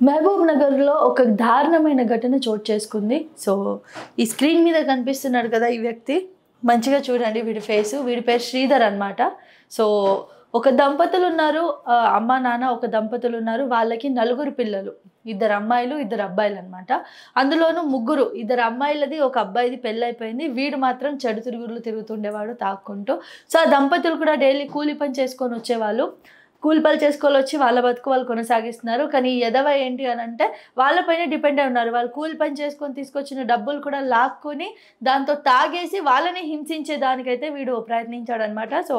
మహబూబ్ నగర్‌లో ఒక దారుణమైన ఘటన చోటు చేసుకుంది. సో, ఈ స్క్రీన్ మీద కనిపిస్తున్నాడు కదా! ఈ వ్యక్తి. మంచిగా చూడండి వీడి ఫేసు. వీడి పేరు శ్రీధర్ అన్నమాట. సో, ఒక దంపతులున్నారు. అమ్మ, నాన్న ఒక దంపతులున్నారు. వాళ్ళకి నలుగురు పిల్లలు. ఇద్దరు అమ్మాయిలు, ఇద్దరు అబ్బాయిలన్నమాట. అందులోనూ ముగ్గురు. ఇద్దరు అమ్మాయిలది, ఒక అబ్బాయిది పెళ్లయిపోయింది. వీడు మాత్రం చెడు తిరుగుళ్ళు తిరుగుతుండేవాడు తాక్కుంటూ. సో, ఆ దంపతులు కూడా డైలీ కూలి పని చేసుకొని వచ్చేవాళ్ళు. కూలి పనులు చేసుకొనొచ్చి వాళ్ళ బతుకు వాళ్ళు కొనసాగిస్తున్నారు. కానీ ఈ ఎదవ ఏంటి అనంటే వాళ్ళ పైనే డిపెండ్ అయి ఉన్నారు. వాళ్ళు కూలి పని చేసుకొని తీసుకొచ్చిన డబ్బులు కూడా లాక్కొని దాంతో తాగేసి వాళ్ళని హింసించే దానికైతే వీడు ప్రయత్నించాడనమాట. సో,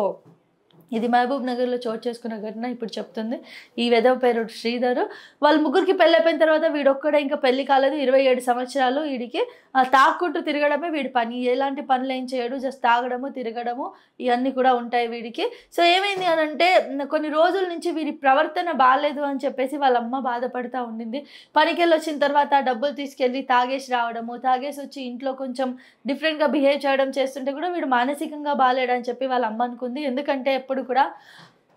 ఇది మహబూబ్ నగర్‌లో చోటు చేసుకున్న ఘటన ఇప్పుడు చెప్తుంది. ఈ వెధవ పేరు శ్రీధరు. వాళ్ళ ముగ్గురికి పెళ్లయిపోయిన తర్వాత వీడొక్కడే ఇంకా పెళ్లి కాలేదు. 27 సంవత్సరాలు ఈడికి. తాగుకుంటూ తిరగడమే వీడి పని. ఎలాంటి పనులేం చేయడు. జస్ట్ తాగడము, తిరగడము ఇయన్నీ కూడా ఉంటాయి వీడికి. సో, ఏమైంది అనంటే కొన్ని రోజుల నుంచి వీడి ప్రవర్తన బాలేదు అని చెప్పేసి వాళ్ళ అమ్మ బాధపడతా ఉండింది. పనికెళ్ళొచ్చిన తర్వాత డబ్బులు తీసుకెళ్ళి తాగేసి రావడము, తాగేసొచ్చి ఇంట్లో కొంచెం డిఫరెంట్‌గా బిహేవ్ చేయడం చేస్తుంటే కూడా వీడు మానసికంగా బాలేడని చెప్పి వాళ్ళ అమ్మ అనుకుంది. ఎందుకంటే ఎప్పుడు కూడా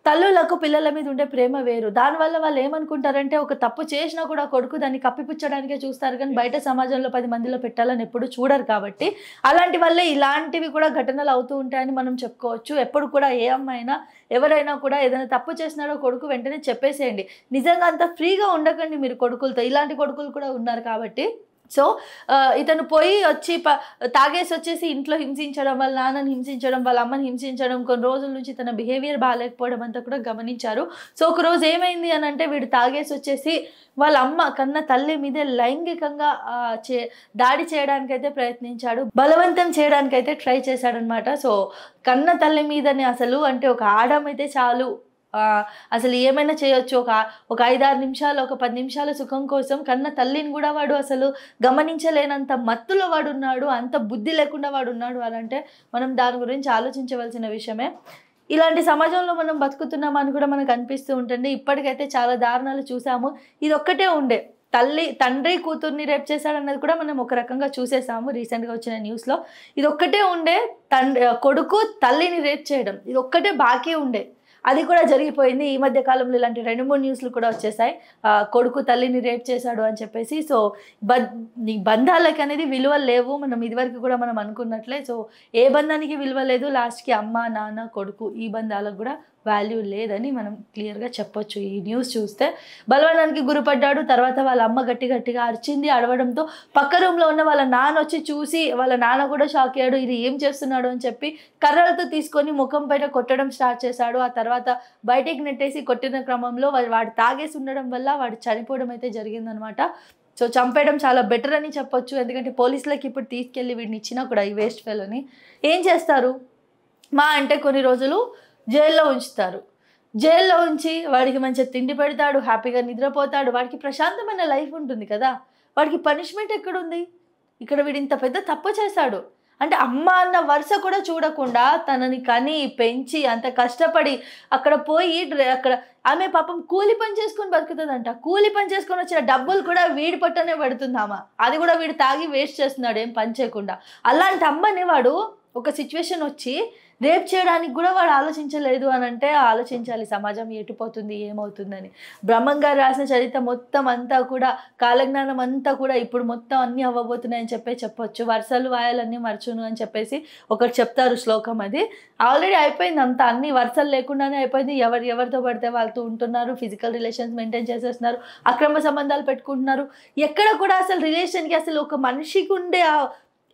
తల్లులకు పిల్లల మీద ఉండే ప్రేమ వేరు. దానివల్ల వాళ్ళు ఏమనుకుంటారంటే ఒక తప్పు చేసినా కూడా కొడుకు దాన్ని కప్పిపుచ్చడానికే చూస్తారు కానీ బయట సమాజంలో 10 మందిలో పెట్టాలని ఎప్పుడు చూడరు కాబట్టి అలాంటి వల్లే ఇలాంటివి కూడా ఘటనలు అవుతూ ఉంటాయని మనం చెప్పుకోవచ్చు. ఎప్పుడు కూడా ఏ అమ్మాయినా ఎవరైనా కూడా ఏదైనా తప్పు చేసినారో కొడుకు వెంటనే చెప్పేసేయండి. నిజంగా అంత ఫ్రీగా ఉండకండి మీరు కొడుకులతో. ఇలాంటి కొడుకులు కూడా ఉన్నారు కాబట్టి. సో, ఇతను పోయి వచ్చి తాగేసొచ్చేసి ఇంట్లో హింసించడం, వాళ్ళ నాన్నని హింసించడం, వాళ్ళ అమ్మని హింసించడం, కొన్ని రోజుల నుంచి తన బిహేవియర్ బాలేకపోవడం అంతా కూడా గమనించారు. సో, ఒకరోజు ఏమైంది అనంటే వీడు తాగేసొచ్చేసి వాళ్ళ అమ్మ కన్న తల్లి మీదే లైంగికంగా దాడి చేయడానికైతే ప్రయత్నించాడు. బలవంతం చేయడానికైతే ట్రై చేశాడనమాట. సో, కన్న తల్లి మీదని అసలు అంటే ఒక ఆడమైతే చాలు అసలు ఏమైనా చేయొచ్చు. ఒక 5, 6 నిమిషాలు, ఒక 10 నిమిషాల సుఖం కోసం కన్న తల్లిని గూడా వాడు అసలు గమనించలేనంత మత్తులో వాడున్నాడు. అంత బుద్ధి లేకుండా వాడున్నాడు అనంటే మనం దాని గురించి ఆలోచించవలసిన విషయమే. ఇలాంటి సమాజంలో మనం బతుకుతున్నామని కూడా మనకు అనిపిస్తూ ఉంటుంది. ఇప్పటికైతే చాలా దారుణాలు చూసాము. ఇదొక్కటే ఉండే. తండ్రి కూతుర్ని రేప్ చేశాడన్నది కూడా మనం ఒక రకంగా చూసేసాము రీసెంట్‌గా వచ్చిన న్యూస్‌లో. ఇదొక్కటే ఉండే. కొడుకు తల్లిని రేప్ చేయడం. ఇదొక్కటే బాకీ ఉండే. అది కూడా జరిగిపోయింది. ఈ మధ్య కాలంలో ఇలాంటి 2, 3 న్యూస్‌లు కూడా వచ్చేసాయి. కొడుకు తల్లిని రేప్ చేశాడు అని చెప్పేసి. సో, ఈ బంధాలకనేది విలువలు లేవు. మనం ఇదివరకు కూడా మనం అనుకున్నట్లే. సో, ఏ బంధానికి విలువ లేదు. లాస్ట్‌కి అమ్మ, నాన్న, కొడుకు ఈ బంధాలకు కూడా వాల్యూ లేదని మనం క్లియర్‌గా చెప్పొచ్చు. ఈ న్యూస్ చూస్తే బలవనానికి గురిపడ్డాడు. తర్వాత వాళ్ళ అమ్మ గట్టిగా అరిచింది. అరవడంతో పక్క రూమ్‌లో ఉన్న వాళ్ళ నాన్న వచ్చి చూసి వాళ్ళ నాన్న కూడా షాక్ అయ్యాడు. ఇది ఏం చేస్తున్నాడు అని చెప్పి కర్రలతో తీసుకొని ముఖం పైన కొట్టడం స్టార్ట్ చేశాడు. ఆ తర్వాత బయటికి నెట్టేసి కొట్టిన క్రమంలో వాడు తాగేసి ఉండడం వల్ల వాడు చనిపోవడం అయితే జరిగిందనమాట. సో, చంపేయడం చాలా బెటర్ అని చెప్పొచ్చు. ఎందుకంటే పోలీసులకి ఇప్పుడు తీసుకెళ్ళి వీడిని ఇచ్చినా కూడా ఈ వేస్ట్ ఫెలోని ఏం చేస్తారు? అంటే కొన్ని రోజులు జైల్లో ఉంచుతారు. జైల్లో ఉంచి వాడికి మంచిగా తిండి పెడతాడు, హ్యాపీగా నిద్రపోతాడు. వాడికి ప్రశాంతమైన లైఫ్ ఉంటుంది కదా! వాడికి పనిష్మెంట్ ఎక్కడుంది? ఇక్కడ వీడు ఇంత పెద్ద తప్పు చేశాడు. అంటే అమ్మ అన్న వరుస కూడా చూడకుండా తనని కని, పెంచి అంత కష్టపడి అక్కడ పోయి అక్కడ ఆమె పాపం కూలి పని చేసుకొని బతుకుతదంట. కూలి పని చేసుకొని వచ్చిన డబ్బులు కూడా వీడి పొట్టనే పడుతుందామ. అది కూడా వీడు తాగి వేస్ట్ చేస్తున్నాడు ఏం పని చేయకుండా. అలాంటి అమ్మని వాడు ఒక సిచ్యువేషన్ వచ్చి రేప్ చేయడానికి కూడా వాడు ఆలోచించలేదు అనంటే ఆలోచించాలి సమాజం ఎటుపోతుంది, ఏమవుతుందని. బ్రహ్మం గారు రాసిన చరిత్ర మొత్తం అంతా కూడా కాలజ్ఞానం అంతా కూడా ఇప్పుడు మొత్తం అన్నీ అవ్వబోతున్నాయని చెప్పొచ్చు. వరుసలు వాయాలన్నీ మరచును అని చెప్పేసి ఒకటి చెప్తారు శ్లోకం అది. ఆల్రెడీ అయిపోయింది అంతా. అన్ని వరుసలు లేకుండానే అయిపోయింది. ఎవరితో పడితే వాళ్ళతో ఉంటున్నారు. ఫిజికల్ రిలేషన్స్ మెయింటైన్ చేసేస్తున్నారు. అక్రమ సంబంధాలు పెట్టుకుంటున్నారు. ఎక్కడ కూడా అసలు రిలేషన్‌కి అసలు ఒక మనిషికి ఉండే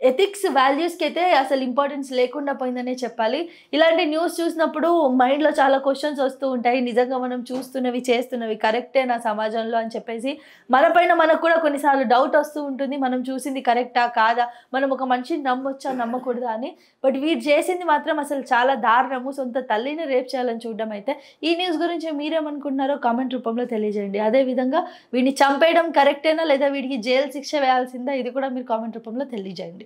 ఎథిక్స్, వాల్యూస్‌కి అయితే అసలు ఇంపార్టెన్స్ లేకుండా పోయిందనే చెప్పాలి. ఇలాంటి న్యూస్ చూసినప్పుడు మైండ్‌లో చాలా క్వెషన్స్ వస్తూ ఉంటాయి. నిజంగా మనం చూస్తున్నవి, చేస్తున్నవి కరెక్టేనా సమాజంలో అని చెప్పేసి మనపైన మనకు కూడా కొన్నిసార్లు డౌట్ వస్తూ ఉంటుంది. మనం చూసింది కరెక్టా? కాదా? మనం ఒక మనిషిని నమ్మొచ్చా? నమ్మకూడదా అని. బట్ వీడు చేసింది మాత్రం అసలు చాలా దారుణము. సొంత తల్లిని రేప్ చేయాలని చూడడం అయితే. ఈ న్యూస్ గురించి మీరేమనుకుంటున్నారో కామెంట్ రూపంలో తెలియజేయండి. అదేవిధంగా వీడిని చంపేయడం కరెక్టేనా? లేదా వీడికి జైలు శిక్ష వేయాల్సిందా? ఇది కూడా మీరు కామెంట్ రూపంలో తెలియజేయండి.